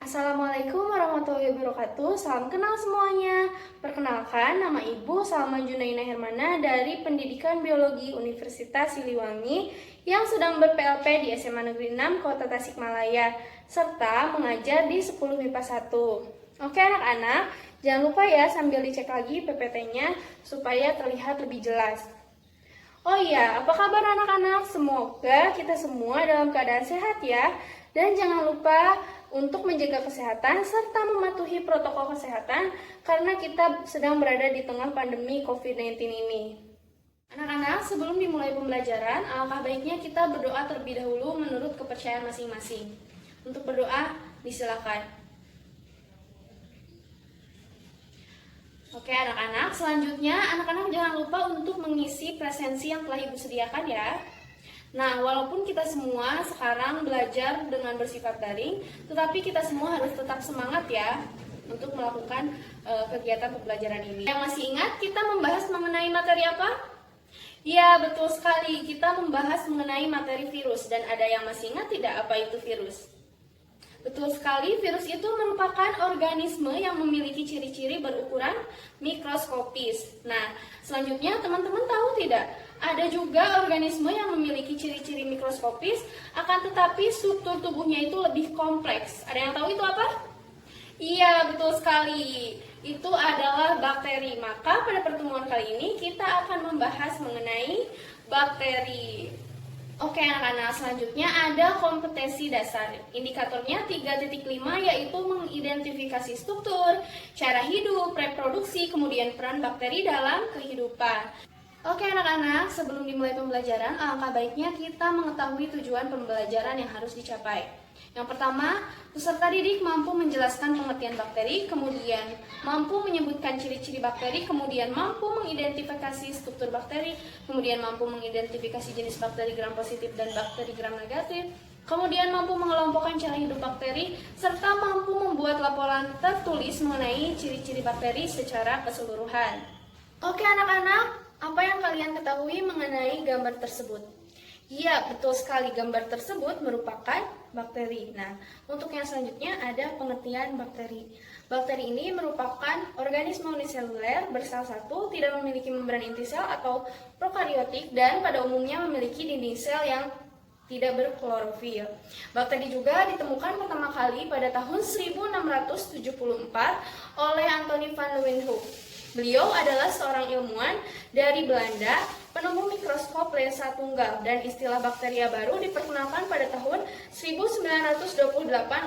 Assalamualaikum warahmatullahi wabarakatuh. Salam kenal semuanya. Perkenalkan, nama Ibu Salma Junaina Hermana dari Pendidikan Biologi Universitas Siliwangi yang sedang ber-PLP di SMA Negeri 6 Kota Tasikmalaya serta mengajar di 10 MIPA 1. Oke anak-anak, jangan lupa ya sambil dicek lagi PPT-nya supaya terlihat lebih jelas. Oh iya, apa kabar anak-anak? Semoga kita semua dalam keadaan sehat ya. Dan jangan lupa untuk menjaga kesehatan serta mematuhi protokol kesehatan karena kita sedang berada di tengah pandemi COVID-19 ini. Anak-anak, sebelum dimulai pembelajaran, alangkah baiknya kita berdoa terlebih dahulu menurut kepercayaan masing-masing. Untuk berdoa, disilakan. Oke anak-anak, selanjutnya anak-anak jangan lupa untuk mengisi presensi yang telah Ibu sediakan ya. Nah, walaupun kita semua sekarang belajar dengan bersifat daring, tetapi kita semua harus tetap semangat ya untuk melakukan kegiatan pembelajaran ini. Yang masih ingat kita membahas mengenai materi apa? Ya, betul sekali. Kita membahas mengenai materi virus. Dan ada yang masih ingat tidak apa itu virus? Betul sekali, virus itu merupakan organisme yang memiliki ciri-ciri berukuran mikroskopis. Nah, selanjutnya teman-teman tahu tidak? Ada juga organisme yang memiliki ciri-ciri mikroskopis, akan tetapi struktur tubuhnya itu lebih kompleks. Ada yang tahu itu apa? Iya, betul sekali. Itu adalah bakteri. Maka pada pertemuan kali ini kita akan membahas mengenai bakteri. Oke anak-anak, selanjutnya ada kompetensi dasar. Indikatornya 3.5 yaitu mengidentifikasi struktur, cara hidup, reproduksi, kemudian peran bakteri dalam kehidupan. Oke anak-anak, sebelum dimulai pembelajaran, alangkah baiknya kita mengetahui tujuan pembelajaran yang harus dicapai. Yang pertama, peserta didik mampu menjelaskan pengertian bakteri, kemudian mampu menyebutkan ciri-ciri bakteri, kemudian mampu mengidentifikasi struktur bakteri, kemudian mampu mengidentifikasi jenis bakteri gram positif dan bakteri gram negatif, kemudian mampu mengelompokkan cara hidup bakteri, serta mampu membuat laporan tertulis mengenai ciri-ciri bakteri secara keseluruhan. Oke anak-anak, apa yang kalian ketahui mengenai gambar tersebut? Ya, betul sekali, gambar tersebut merupakan bakteri. Nah, untuk yang selanjutnya ada pengertian bakteri. Bakteri ini merupakan organisme uniseluler bersel satu, tidak memiliki membran inti sel atau prokariotik, dan pada umumnya memiliki dinding sel yang tidak berklorofil. Bakteri juga ditemukan pertama kali pada tahun 1674 oleh Anthony van Leeuwenhoek. Beliau adalah seorang ilmuwan dari Belanda, penemu mikroskop lensa tunggal, dan istilah bakteria baru diperkenalkan pada tahun 1928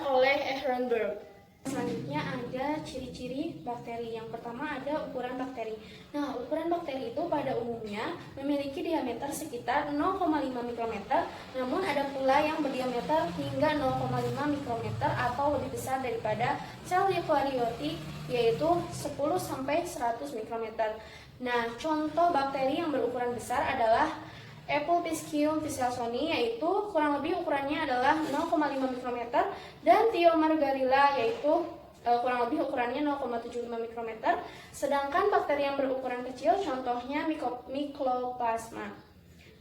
oleh Ehrenberg. Selanjutnya ada ciri-ciri bakteri. Yang pertama ada ukuran bakteri. Nah, ukuran bakteri itu pada umumnya memiliki diameter sekitar 0,5 mikrometer, namun ada pula yang berdiameter hingga 0,5 mikrometer atau lebih besar daripada sel eukariotik, yaitu 10-100 mikrometer. Nah, contoh bakteri yang berukuran besar adalah Epipiscium viciarsoni, yaitu kurang lebih ukurannya adalah 0,5 mikrometer, dan Thiomargarilla, yaitu kurang lebih ukurannya 0,75 mikrometer. Sedangkan bakteri yang berukuran kecil contohnya Mycoplasma.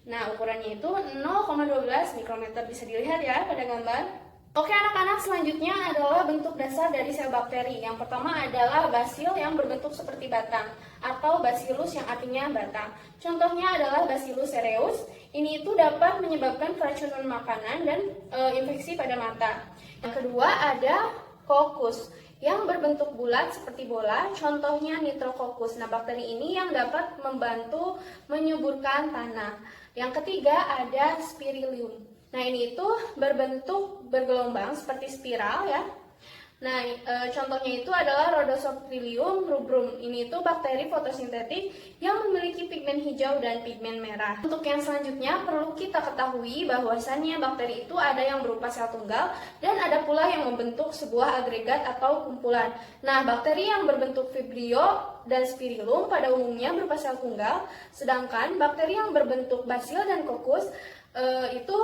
Nah, ukurannya itu 0,12 mikrometer, bisa dilihat ya pada gambar. Oke anak-anak, selanjutnya adalah bentuk dasar dari sel bakteri. Yang pertama adalah basil yang berbentuk seperti batang, atau bacillus yang artinya batang. Contohnya adalah Bacillus cereus. Ini itu dapat menyebabkan keracunan makanan dan infeksi pada mata. Yang kedua ada Coccus yang berbentuk bulat seperti bola, contohnya Nitrococcus. Nah, bakteri ini yang dapat membantu menyuburkan tanah. Yang ketiga ada Spirillum. Nah, ini itu berbentuk bergelombang seperti spiral ya. Nah, contohnya itu adalah Rhodosophyllum rubrum. Ini itu bakteri fotosintetik yang memiliki pigmen hijau dan pigmen merah. Untuk yang selanjutnya perlu kita ketahui bahwasannya bakteri itu ada yang berupa sel tunggal dan ada pula yang membentuk sebuah agregat atau kumpulan. Nah, bakteri yang berbentuk Vibrio dan Spirillum pada umumnya berupa sel tunggal, sedangkan bakteri yang berbentuk Bacil dan Coccus itu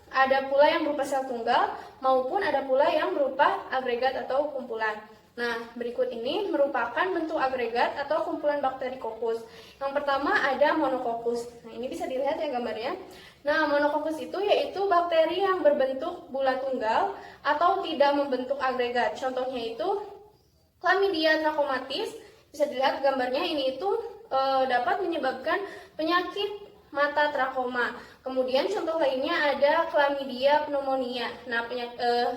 ada pula yang berupa sel tunggal maupun ada pula yang berupa agregat atau kumpulan. Nah, berikut ini merupakan bentuk agregat atau kumpulan bakteri kokus. Yang pertama ada monokokus. Nah, ini bisa dilihat ya gambarnya. Nah, monokokus itu yaitu bakteri yang berbentuk bulat tunggal atau tidak membentuk agregat. Contohnya itu Chlamydia trachomatis. Bisa dilihat gambarnya, ini itu dapat menyebabkan penyakit mata trakoma. Kemudian contoh lainnya ada Chlamydia pneumonia. Nah,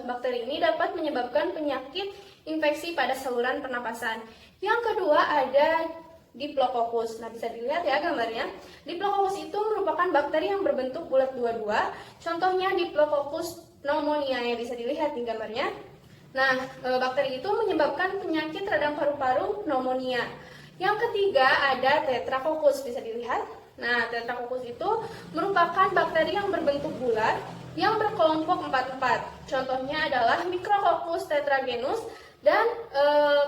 bakteri ini dapat menyebabkan penyakit infeksi pada saluran pernapasan. Yang kedua ada Diplococcus. Nah, bisa dilihat ya gambarnya. Diplococcus itu merupakan bakteri yang berbentuk bulat dua-dua. Contohnya Diplococcus pneumonia yang bisa dilihat di gambarnya. Nah, bakteri itu menyebabkan penyakit radang paru-paru pneumonia. Yang ketiga ada Tetracoccus, bisa dilihat. Nah, Tetracoccus itu merupakan bakteri yang berbentuk bulat yang berkelompok 4-4. Contohnya adalah Micrococcus tetragenus dan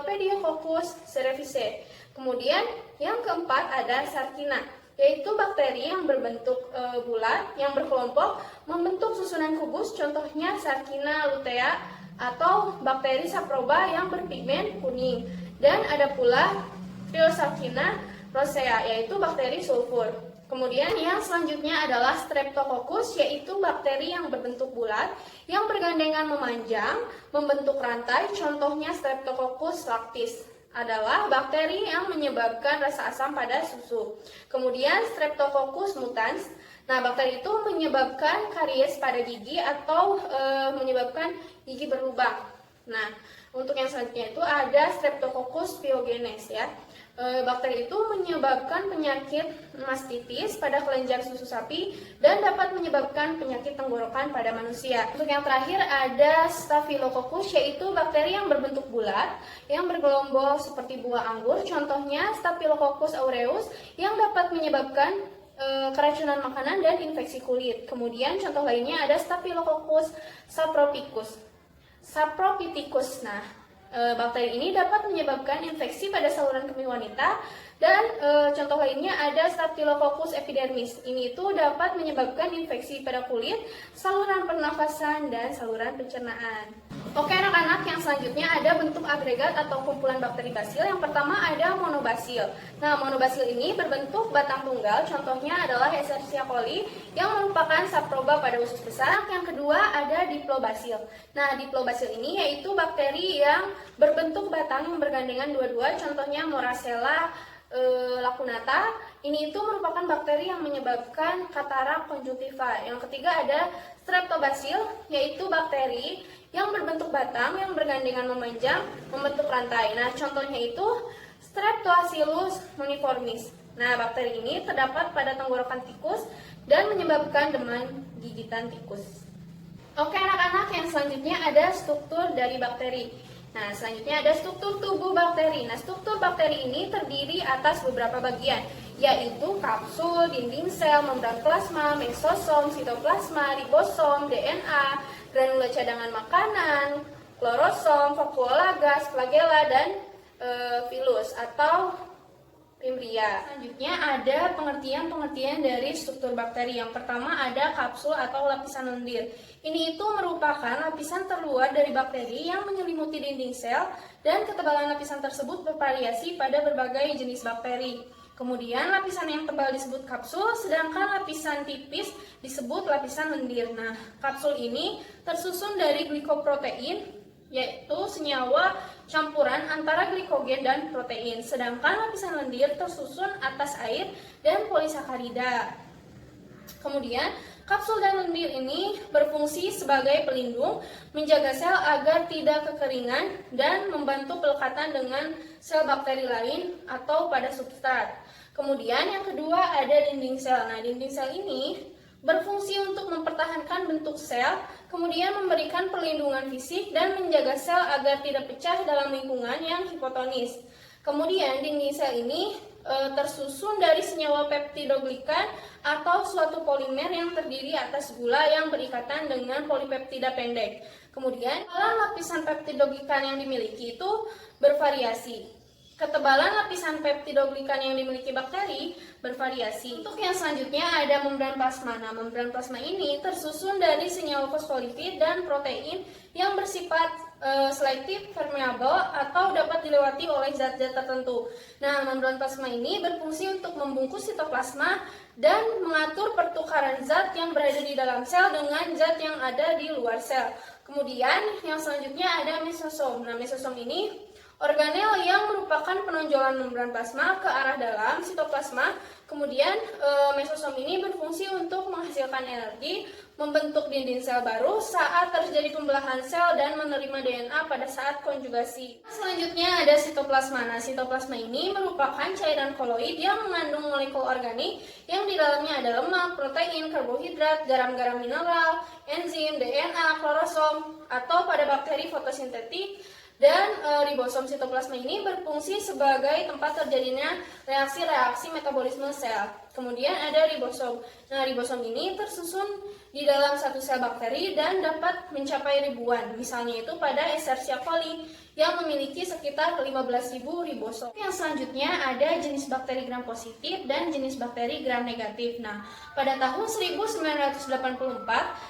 Pediococcus cerevisiae. Kemudian yang keempat ada Sarkina, yaitu bakteri yang berbentuk bulat yang berkelompok membentuk susunan kubus. Contohnya Sarkina lutea atau bakteri Saproba yang berpigmen kuning. Dan ada pula Triosarkina rosea, yaitu bakteri sulfur. Kemudian yang selanjutnya adalah Streptococcus, yaitu bakteri yang berbentuk bulat yang bergandengan memanjang membentuk rantai. Contohnya Streptococcus lactis adalah bakteri yang menyebabkan rasa asam pada susu. Kemudian Streptococcus mutans. Nah, bakteri itu menyebabkan karies pada gigi atau menyebabkan gigi berlubang. Nah, untuk yang selanjutnya itu ada Streptococcus pyogenes ya. Bakteri itu menyebabkan penyakit mastitis pada kelenjar susu sapi dan dapat menyebabkan penyakit tenggorokan pada manusia. Untuk yang terakhir ada Staphylococcus, yaitu bakteri yang berbentuk bulat yang bergelombol seperti buah anggur. Contohnya Staphylococcus aureus yang dapat menyebabkan keracunan makanan dan infeksi kulit. Kemudian contoh lainnya ada Staphylococcus saprophyticus. Nah, bakteri ini dapat menyebabkan infeksi pada saluran kemih wanita. Dan contoh lainnya ada Staphylococcus epidermis. Ini itu dapat menyebabkan infeksi pada kulit, saluran pernafasan, dan saluran pencernaan. Oke anak-anak, yang selanjutnya ada bentuk agregat atau kumpulan bakteri basil. Yang pertama ada monobasil. Nah, monobasil ini berbentuk batang tunggal. Contohnya adalah Escherichia coli yang merupakan saproba pada usus besar. Yang kedua ada diplobasil. Nah, diplobasil ini yaitu bakteri yang berbentuk batang yang bergandengan dua-dua. Contohnya Moracella lacunata. Ini itu merupakan bakteri yang menyebabkan katarak konjungtiva. Yang ketiga ada Streptobacil, yaitu bakteri yang berbentuk batang yang bergandengan memanjang membentuk rantai. Nah, contohnya itu Streptoacillus muniformis. Nah, bakteri ini terdapat pada tenggorokan tikus dan menyebabkan demam gigitan tikus. Oke anak-anak, yang selanjutnya ada struktur dari bakteri. Nah, selanjutnya ada struktur tubuh bakteri. Nah, struktur bakteri ini terdiri atas beberapa bagian, yaitu kapsul, dinding sel, membran plasma, mesosom, sitoplasma, ribosom, DNA, granula cadangan makanan, klorosom, vakuola gas, flagella, dan filus atau fimbria. Selanjutnya ada pengertian-pengertian dari struktur bakteri. Yang pertama ada kapsul atau lapisan lendir. Ini itu merupakan lapisan terluar dari bakteri yang menyelimuti dinding sel dan ketebalan lapisan tersebut bervariasi pada berbagai jenis bakteri. Kemudian lapisan yang tebal disebut kapsul, sedangkan lapisan tipis disebut lapisan lendir. Nah, kapsul ini tersusun dari glikoprotein, yaitu senyawa campuran antara glikogen dan protein. Sedangkan lapisan lendir tersusun atas air dan polisakarida. Kemudian, kapsul dan lendir ini berfungsi sebagai pelindung, menjaga sel agar tidak kekeringan, dan membantu pelekatan dengan sel bakteri lain atau pada substrat. Kemudian yang kedua ada dinding sel. Nah, dinding sel ini berfungsi untuk mempertahankan bentuk sel, kemudian memberikan perlindungan fisik dan menjaga sel agar tidak pecah dalam lingkungan yang hipotonis. Kemudian dinding sel ini tersusun dari senyawa peptidoglikan atau suatu polimer yang terdiri atas gula yang berikatan dengan polipeptida pendek. Kemudian lapisan peptidoglikan yang dimiliki itu bervariasi. Ketebalan lapisan peptidoglikan yang dimiliki bakteri bervariasi. Untuk yang selanjutnya ada membran plasma. Nah, membran plasma ini tersusun dari senyawa fosfolipid dan protein yang bersifat selektif, permeable, atau dapat dilewati oleh zat-zat tertentu. Nah, membran plasma ini berfungsi untuk membungkus sitoplasma dan mengatur pertukaran zat yang berada di dalam sel dengan zat yang ada di luar sel. Kemudian yang selanjutnya ada mesosom. Nah, mesosom ini organel yang merupakan penonjolan membran plasma ke arah dalam sitoplasma. Kemudian mesosom ini berfungsi untuk menghasilkan energi, membentuk dinding sel baru saat terjadi pembelahan sel dan menerima DNA pada saat konjugasi. Selanjutnya ada sitoplasma. Nah, sitoplasma ini merupakan cairan koloid yang mengandung molekul organik yang di dalamnya ada lemak, protein, karbohidrat, garam-garam mineral, enzim, DNA, klorosom, atau pada bakteri fotosintetik. Dan ribosom sitoplasma ini berfungsi sebagai tempat terjadinya reaksi-reaksi metabolisme sel. Kemudian ada ribosom. Nah, ribosom ini tersusun di dalam satu sel bakteri dan dapat mencapai ribuan. Misalnya itu pada Escherichia coli yang memiliki sekitar 15.000 ribosom. Yang selanjutnya ada jenis bakteri gram positif dan jenis bakteri gram negatif. Nah, pada tahun 1984,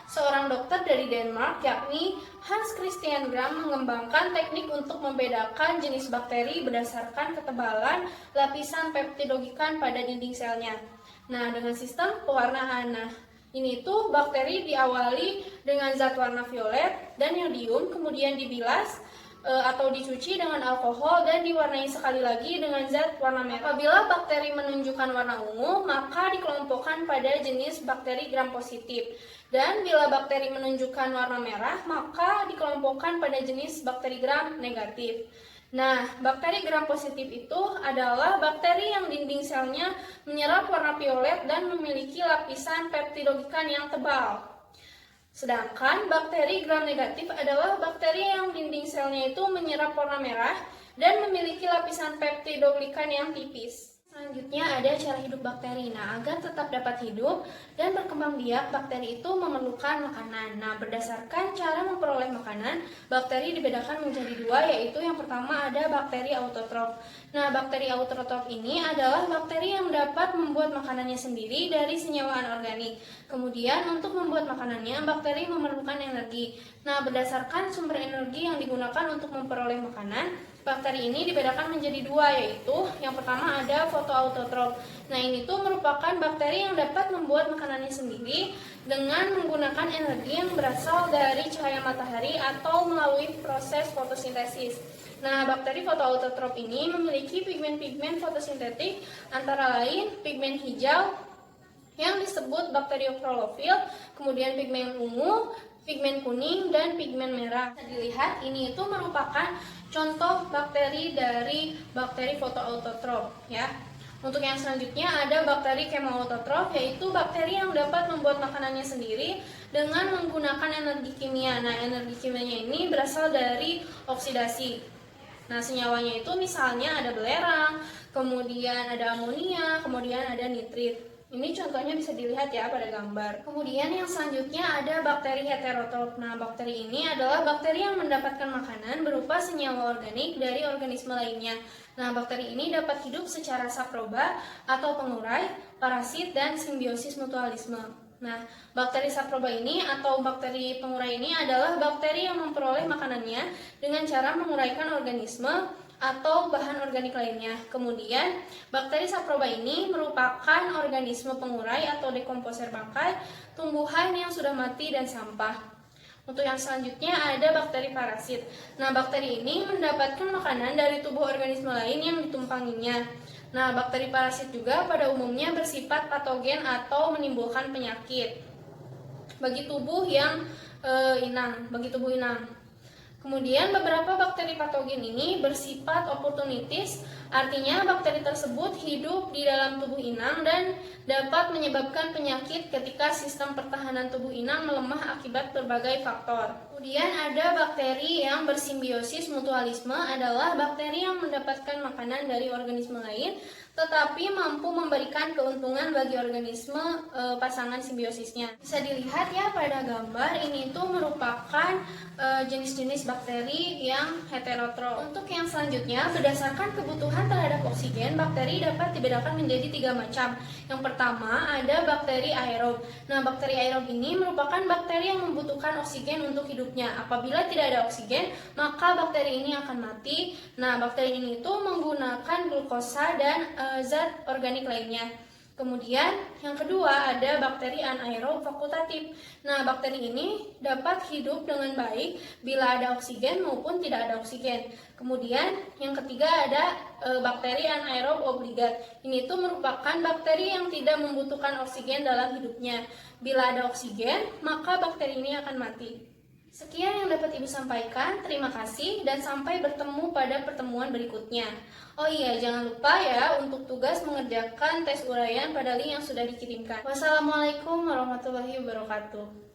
seorang dokter dari Denmark yakni Hans Christian Gram mengembangkan teknik untuk membedakan jenis bakteri berdasarkan ketebalan lapisan peptidogikan pada dinding selnya. Nah, dengan sistem pewarnaan. Nah, ini tuh bakteri diawali dengan zat warna violet dan yodium, kemudian dibilas atau dicuci dengan alkohol dan diwarnai sekali lagi dengan zat warna merah. Apabila bakteri menunjukkan warna ungu, maka dikelompokkan pada jenis bakteri gram positif. Dan bila bakteri menunjukkan warna merah, maka dikelompokkan pada jenis bakteri gram negatif. Nah, bakteri gram positif itu adalah bakteri yang dinding selnya menyerap warna violet dan memiliki lapisan peptidogikan yang tebal. Sedangkan bakteri gram negatif adalah bakteri yang dinding selnya itu menyerap warna merah dan memiliki lapisan peptidoglikan yang tipis. Selanjutnya ada cara hidup bakteri. Nah, agar tetap dapat hidup dan berkembang biak, bakteri itu memerlukan makanan. Nah, berdasarkan cara memperoleh makanan, bakteri dibedakan menjadi dua, yaitu yang pertama ada bakteri autotrof. Nah, bakteri autotrof ini adalah bakteri yang dapat membuat makanannya sendiri dari senyawa anorganik. Kemudian, untuk membuat makanannya, bakteri memerlukan energi. Nah, berdasarkan sumber energi yang digunakan untuk memperoleh makanan, bakteri ini dibedakan menjadi dua, yaitu yang pertama ada fotoautotrof. Nah, ini tuh merupakan bakteri yang dapat membuat makanannya sendiri dengan menggunakan energi yang berasal dari cahaya matahari atau melalui proses fotosintesis. Nah, bakteri fotoautotrof ini memiliki pigmen-pigmen fotosintetik antara lain pigmen hijau yang disebut bakterioklorofil, kemudian pigmen ungu, pigmen kuning, dan pigmen merah. Bisa dilihat ini itu merupakan contoh bakteri dari bakteri fotoautotrof ya. Untuk yang selanjutnya ada bakteri kemoautotrof, yaitu bakteri yang dapat membuat makanannya sendiri dengan menggunakan energi kimia. Nah, energi kimianya ini berasal dari oksidasi. Nah, senyawanya itu misalnya ada belerang, kemudian ada amonia, kemudian ada nitrit. Ini contohnya bisa dilihat ya pada gambar. Kemudian yang selanjutnya ada bakteri heterotrof. Nah, bakteri ini adalah bakteri yang mendapatkan makanan berupa senyawa organik dari organisme lainnya. Nah, bakteri ini dapat hidup secara saproba atau pengurai, parasit, dan simbiosis mutualisme. Nah, bakteri saproba ini atau bakteri pengurai ini adalah bakteri yang memperoleh makanannya dengan cara menguraikan organisme atau bahan organik lainnya. Kemudian, bakteri saproba ini merupakan organisme pengurai atau dekomposer bangkai, tumbuhan yang sudah mati dan sampah. Untuk yang selanjutnya ada bakteri parasit. Nah, bakteri ini mendapatkan makanan dari tubuh organisme lain yang ditumpanginya. Nah, bakteri parasit juga pada umumnya bersifat patogen atau menimbulkan penyakit bagi tubuh yang inang. Kemudian beberapa bakteri patogen ini bersifat oportunitis, artinya bakteri tersebut hidup di dalam tubuh inang dan dapat menyebabkan penyakit ketika sistem pertahanan tubuh inang melemah akibat berbagai faktor. Kemudian ada bakteri yang bersimbiosis mutualisme, adalah bakteri yang mendapatkan makanan dari organisme lain tetapi mampu memberikan keuntungan bagi organisme pasangan simbiosisnya. Bisa dilihat ya pada gambar ini tuh merupakan jenis-jenis bakteri yang heterotrof. eukaryotrol. Untuk yang selanjutnya, berdasarkan kebutuhan terhadap oksigen, bakteri dapat dibedakan menjadi 3 macam. Yang pertama ada bakteri aerob. Nah, bakteri aerob ini merupakan bakteri yang membutuhkan oksigen untuk hidupnya. Apabila tidak ada oksigen, maka bakteri ini akan mati. Nah, bakteri ini itu menggunakan glukosa dan zat organik lainnya. Kemudian yang kedua ada bakteri anaerob fakultatif. Nah, bakteri ini dapat hidup dengan baik bila ada oksigen maupun tidak ada oksigen. Kemudian yang ketiga ada bakteri anaerob obligat. Ini tuh merupakan bakteri yang tidak membutuhkan oksigen dalam hidupnya. Bila ada oksigen, maka bakteri ini akan mati. Sekian yang dapat Ibu sampaikan, terima kasih dan sampai bertemu pada pertemuan berikutnya. Oh iya, jangan lupa ya untuk tugas mengerjakan tes uraian pada link yang sudah dikirimkan. Wassalamualaikum warahmatullahi wabarakatuh.